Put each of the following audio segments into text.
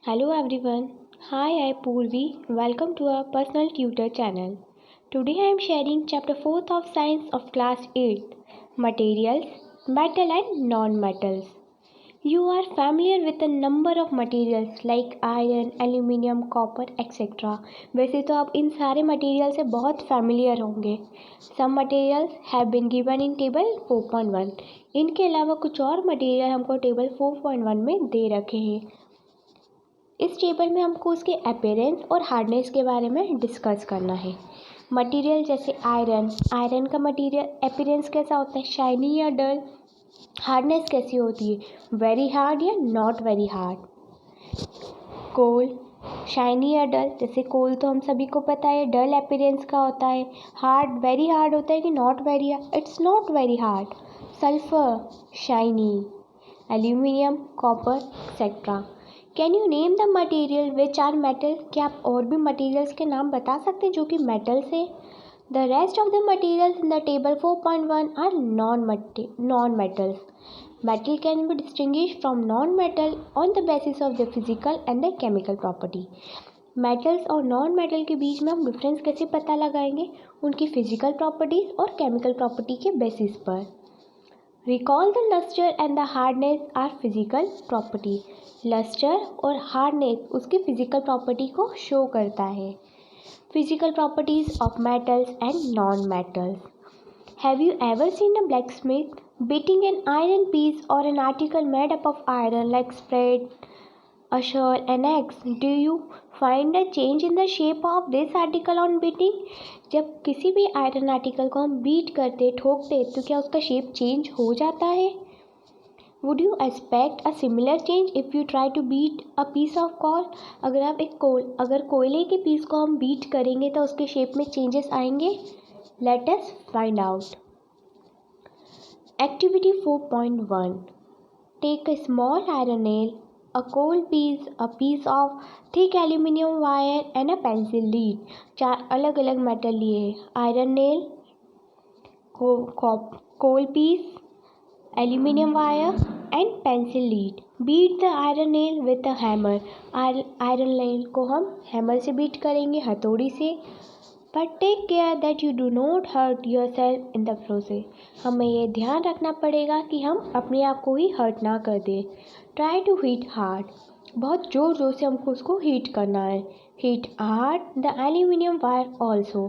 Hello everyone. Hi, I'm Purvi. Welcome to our personal tutor channel. Today I am sharing chapter 4th of Science of class 8th, Materials, Metal and Non-Metals. You are familiar with a number of materials like iron, aluminium, copper, etc. वैसे तो आप इन सारे material से बहुत familiar होंगे. Some materials have been given in table 4.1. इनके अलावा कुछ और मटेरियल हमको टेबल 4.1 में दे रखे हैं. इस टेबल में हमको उसके अपीयरेंस और हार्डनेस के बारे में डिस्कस करना है. मटेरियल जैसे आयरन का मटेरियल अपीयरेंस कैसा होता है, शाइनी या डल. हार्डनेस कैसी होती है, वेरी हार्ड या not very hard. Coal shiny या डल, जैसे कोल तो हम सभी को पता है डल अपीयरेंस का होता है. हार्ड वेरी हार्ड होता है कि not very hard, it's not very hard. Sulphur shiny, aluminium, copper etcetera. Can you name the material which are metal. क्या आप और भी मटेरियल्स के नाम बता सकते हैं जो कि मेटल से. The rest of the materials in the table 4.1 are non metals. Metal can be distinguish from non metal on the basis of the physical and the chemical property. Metals और non metal के बीच में हम difference कैसे पता लगाएंगे, उनकी physical properties और केमिकल प्रॉपर्टी के बेसिस पर. Recall the luster and the hardness are physical property. Luster और hardness उसकी physical property को show करता है. Physical properties of metals and non-metals. Have you ever seen a blacksmith beating an iron piece or an article made up of iron like spade, a shovel, an axe? Do you find a change in the shape of this article on beating? जब किसी भी iron article को हम beat करते ठोकते तो क्या उसका shape change हो जाता है. Would you expect a similar change if you try to beat a piece of coal. अगर कोयले के पीस को हम बीट करेंगे तो उसके शेप में चेंजेस आएंगे. Let us find out. Activity 4.1. Take a small iron nail, a coal piece, a piece of thick aluminium wire and a pencil lead. 4 अलग अलग मेटल लिए हैं. Iron nail, coal piece, aluminium wire and pencil lead. Beat the iron nail with a hammer. Iron nail को हम hammer से beat करेंगे, हथौड़ी से. But take care that you do not hurt yourself in the process. हमें ये ध्यान रखना पड़ेगा कि हम अपने आप को ही हर्ट ना कर दें. Try to heat hard. बहुत ज़ोर ज़ोर से हमको उसको हीट करना है. Heat hard the aluminium wire also.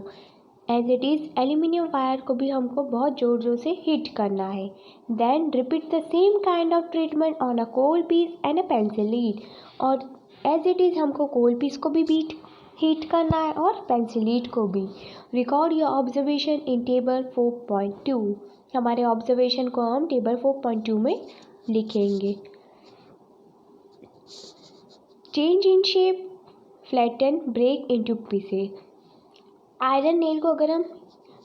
As it is aluminium wire को भी हमको बहुत ज़ोर ज़ोर से हीट करना है. Then repeat the same kind of treatment on a coal piece and a pencil lead. और एज इट इज़ हमको कोल पीस को भी हीट करना है और पेंसिल लीड को भी. Record your observation in table 4.2. हमारे ऑब्जर्वेशन को हम टेबल 4.2 में लिखेंगे. Change in shape, flatten, break into pieces. Iron nail को अगर हम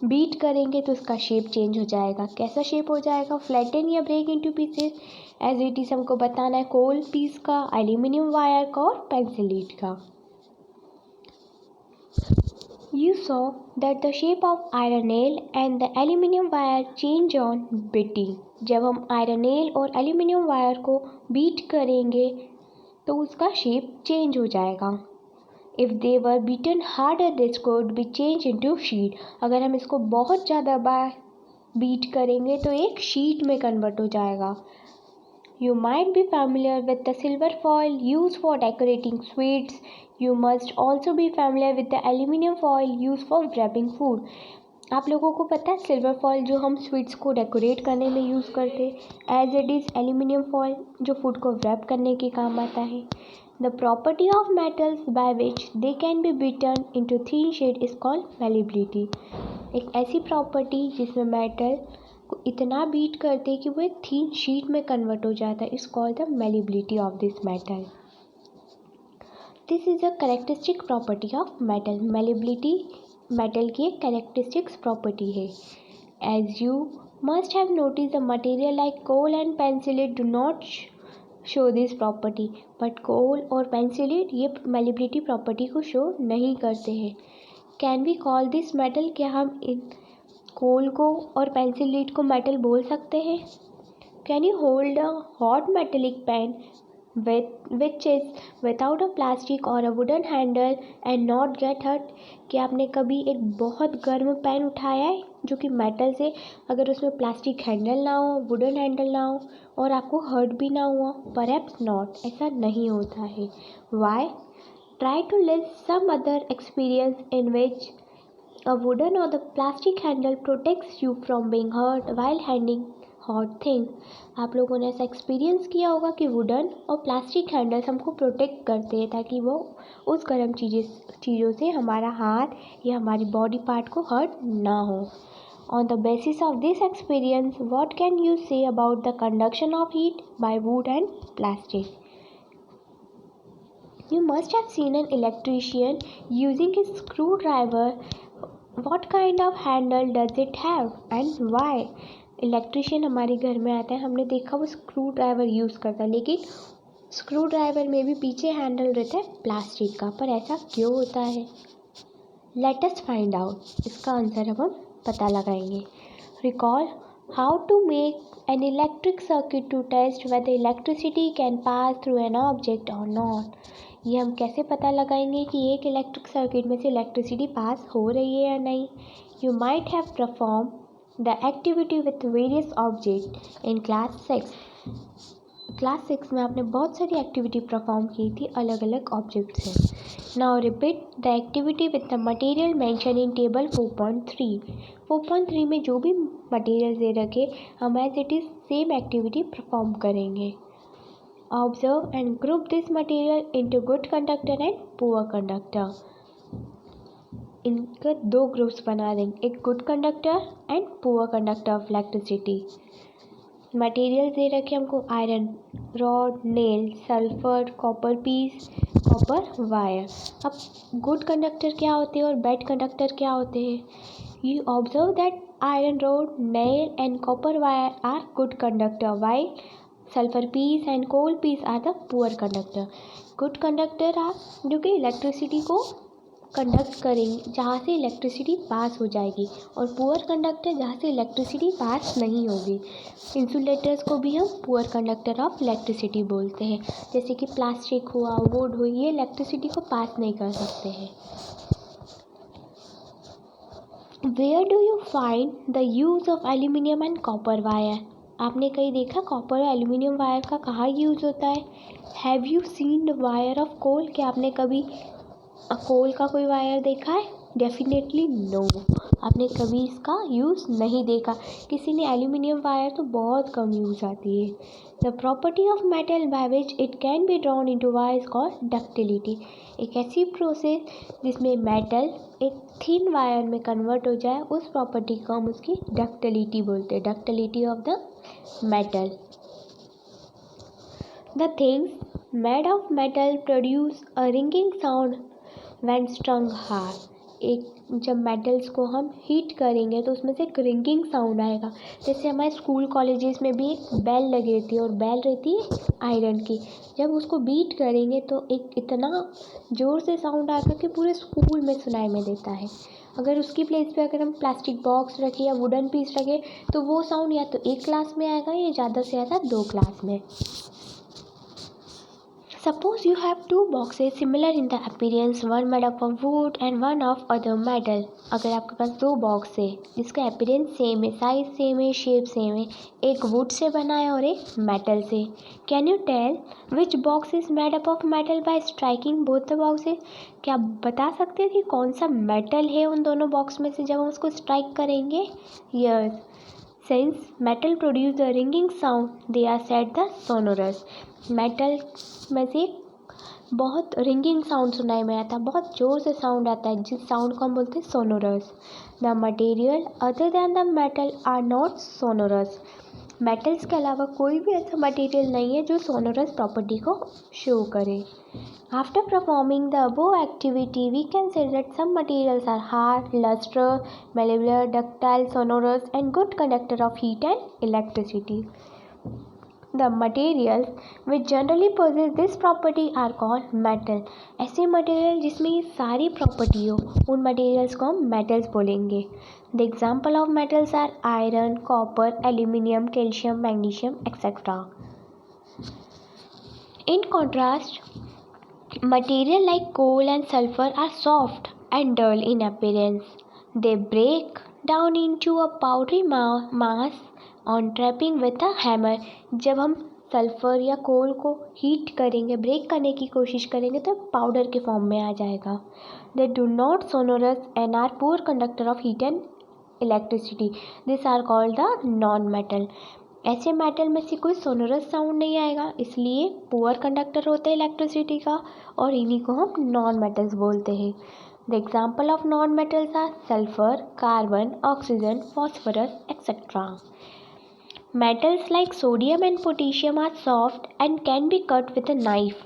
बीट करेंगे तो उसका शेप चेंज हो जाएगा. कैसा शेप हो जाएगा, फ्लैटन या break into pieces. As it is हमको बताना है कोल पीस का, एल्यूमिनियम वायर का और पेंसिल लीड का. You saw that the shape of iron nail and the aluminium wire change on beating. जब हम आयरन नेल और एल्यूमिनियम वायर को बीट करेंगे तो उसका शेप चेंज हो जाएगा. If they were beaten harder, this could be changed into sheet. अगर हम इसको बहुत ज़्यादा बार बीट करेंगे तो एक शीट में कन्वर्ट हो जाएगा. You might be familiar with the silver foil used for decorating sweets. You must also be familiar with the aluminum foil used for wrapping food. आप लोगों को पता है सिल्वर फॉयल जो हम स्वीट्स को डेकोरेट करने में यूज़ करते हैं. As it is aluminium foil जो फूड को रैप करने के काम आता है. The property of metals by which they can be beaten into thin sheet is called malleability. एक ऐसी प्रॉपर्टी जिसमें मेटल को इतना बीट करते कि वो एक थीन शीट में कन्वर्ट हो जाता है, is called the malleability of this metal. This is a characteristic property of metal. Malleability metal की एक कैरेक्टरिस्टिक्स प्रॉपर्टी है. As you must have notice the material like coal and pencil do not show this property. But coal और pencil ये malleability property को show नहीं करते हैं. Can we call this metal. क्या हम इन कोल को और पेंसिल लीड को मेटल बोल सकते हैं. Can you hold a hot metallic pen which is without a plastic or a wooden handle and not get hurt। कि आपने कभी एक बहुत गर्म पेन उठाया है जो कि मेटल से, अगर उसमें प्लास्टिक हैंडल ना हो, वुडन हैंडल ना हो और आपको हर्ट भी ना हुआ? परहैप्स नॉट, ऐसा नहीं होता है। Why? Try to list some other experience in which a wooden or the plastic handle protects you from being hurt while handling hot things। आप लोगों ने ऐसा एक्सपीरियंस किया होगा कि वुडन और प्लास्टिक हैंडल्स हमको प्रोटेक्ट करते हैं ताकि वो उस गर्म चीज़ों से हमारा हाथ या हमारी बॉडी पार्ट को हर्ट ना हो। On the basis of this experience what can you say about the conduction of heat bye would and plastic? You must have seen an electrician using his screwdriver। What kind of handle does it have and why? Electrician हमारे घर में आता है, हमने देखा वो screw driver use करता है, लेकिन स्क्रू ड्राइवर में भी पीछे हैंडल रहता है प्लास्टिक का। पर ऐसा क्यों होता है? लेट अस फाइंड आउट, इसका आंसर अब हम पता लगाएंगे। Recall how to make an electric circuit to test whether electricity can pass through an object और नॉट। ये हम कैसे पता लगाएंगे कि एक इलेक्ट्रिक सर्किट में से इलेक्ट्रिसिटी पास हो रही है या नहीं? You might have perform the activity with various object in class 6। Class 6 में आपने बहुत सारी एक्टिविटी परफॉर्म की थी अलग अलग ऑब्जेक्ट से। Now repeat the activity with the material mention in table 4.3। 4.3 में जो भी मटेरियल दे रखे हम as it is same activity perform करेंगे। Observe and group this material into good conductor and poor conductor। इनके दो ग्रुप्स बना देंगे, एक good conductor and poor conductor of electricity. Material दे रखे हमको iron rod, nail, sulphur, copper piece, copper wire. अब गुड कंडक्टर क्या होते हैं और बैड कंडक्टर क्या होते हैं? You observe that iron rod, nail and copper wire are good conductor while sulphur piece and coal piece are the poor conductor. Good conductor are जो कि इलेक्ट्रिसिटी को कंडक्ट करेंगे, जहाँ से इलेक्ट्रिसिटी पास हो जाएगी, और पुअर कंडक्टर जहाँ से इलेक्ट्रिसिटी पास नहीं होगी। इंसुलेटर्स को भी हम पुअर कंडक्टर ऑफ इलेक्ट्रिसिटी बोलते हैं, जैसे कि प्लास्टिक हुआ, वुड हुई, ये इलेक्ट्रिसिटी को पास नहीं कर सकते हैं। Where do you find the use of aluminium and copper wire? आपने कहीं देखा कॉपर और एल्यूमिनियम वायर का कहाँ यूज़ होता है? Have you seen the wire of coal? क्या आपने कभी कोल का कोई वायर देखा है? डेफिनेटली नो, आपने कभी इसका यूज़ नहीं देखा। किसी ने एल्यूमिनियम वायर तो बहुत कम यूज़ आती है। The property of metal by which it can be drawn into wire is called ductility. एक ऐसी प्रोसेस जिसमें मेटल एक थिन वायर में कन्वर्ट हो जाए, उस प्रॉपर्टी को हम उसकी डक्टिलिटी बोलते हैं, ductility of the metal। The things made of metal produce a ringing sound when strung hard। एक जब मेटल्स को हम हीट करेंगे तो उसमें से एक रिंगिंग साउंड आएगा। जैसे हमारे स्कूल कॉलेजेस में भी एक बेल लगी रहती है और बेल रहती है आयरन की। जब उसको बीट करेंगे तो एक इतना ज़ोर से साउंड आएगा कि पूरे स्कूल में सुनाई में देता है। अगर उसकी प्लेस पे अगर हम प्लास्टिक बॉक्स रखें या वुडन पीस रखें तो वो साउंड या तो एक क्लास में आएगा या ज़्यादा से ज़्यादा 2 क्लास में। Suppose you have 2 boxes similar in the appearance, one made up of wood and one of other metal। अगर आपके पास 2 बॉक्स है जिसका अपीयरेंस सेम है, साइज सेम है, शेप सेम है, एक वुड से बना है और एक मेटल से। Can you tell which box is made up of metal by striking both the boxes? क्या आप बता सकते हो कि कौन सा मेटल है उन दोनों बॉक्स में से जब हम उसको स्ट्राइक करेंगे? Yes, since metal produce the ringing sound they are said the sonorous. Metal में से बहुत रिंगिंग साउंड सुनाई में आता है, बहुत ज़ोर से साउंड आता है, जिस साउंड को हम बोलते हैं sonorous. The material other than the metal are not sonorous. Metals के अलावा कोई भी ऐसा मटेरियल नहीं है जो सोनोरस प्रॉपर्टी को शो करे। After performing the above activity we can say that some materials are hard, lustre, malleable, ductile, sonorous and good conductor of heat and electricity। The materials which generally possess this property are called metal। ऐसे material जिसमें ये सारी property हो उन materials को हम metals बोलेंगे। The example of metals are iron, copper, aluminium, calcium, magnesium etcetera. In contrast, material like coal and sulfur are soft and dull in appearance. They break down into a powdery mass on tapping with a hammer. जब हम sulphur या कोल को heat करेंगे, break करने की कोशिश करेंगे तो पाउडर के फॉर्म में आ जाएगा. They do not sonorous and are poor conductor of heat and electricity. These are called the non-metal. ऐसे मेटल में से कोई सोनोरस साउंड नहीं आएगा, इसलिए पुअर कंडक्टर होते हैं इलेक्ट्रिसिटी का, और इन्हीं को हम नॉन मेटल्स बोलते हैं. The example of non metals are sulphur, carbon, oxygen, phosphorus etcetera. Metals like sodium and potassium are soft and can be cut with a knife.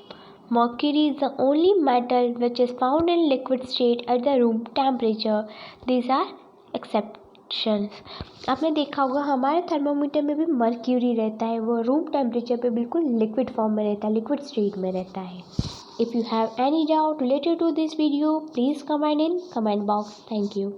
Mercury is the only metal which is found in liquid state at the room temperature. These are exceptions. आपने देखा होगा हमारे thermometer में भी mercury रहता है, वो room temperature पे बिल्कुल लिक्विड फॉर्म में रहता है, लिक्विड स्टेट में रहता है. If you have any doubt related to this video, please comment in comment box. Thank you.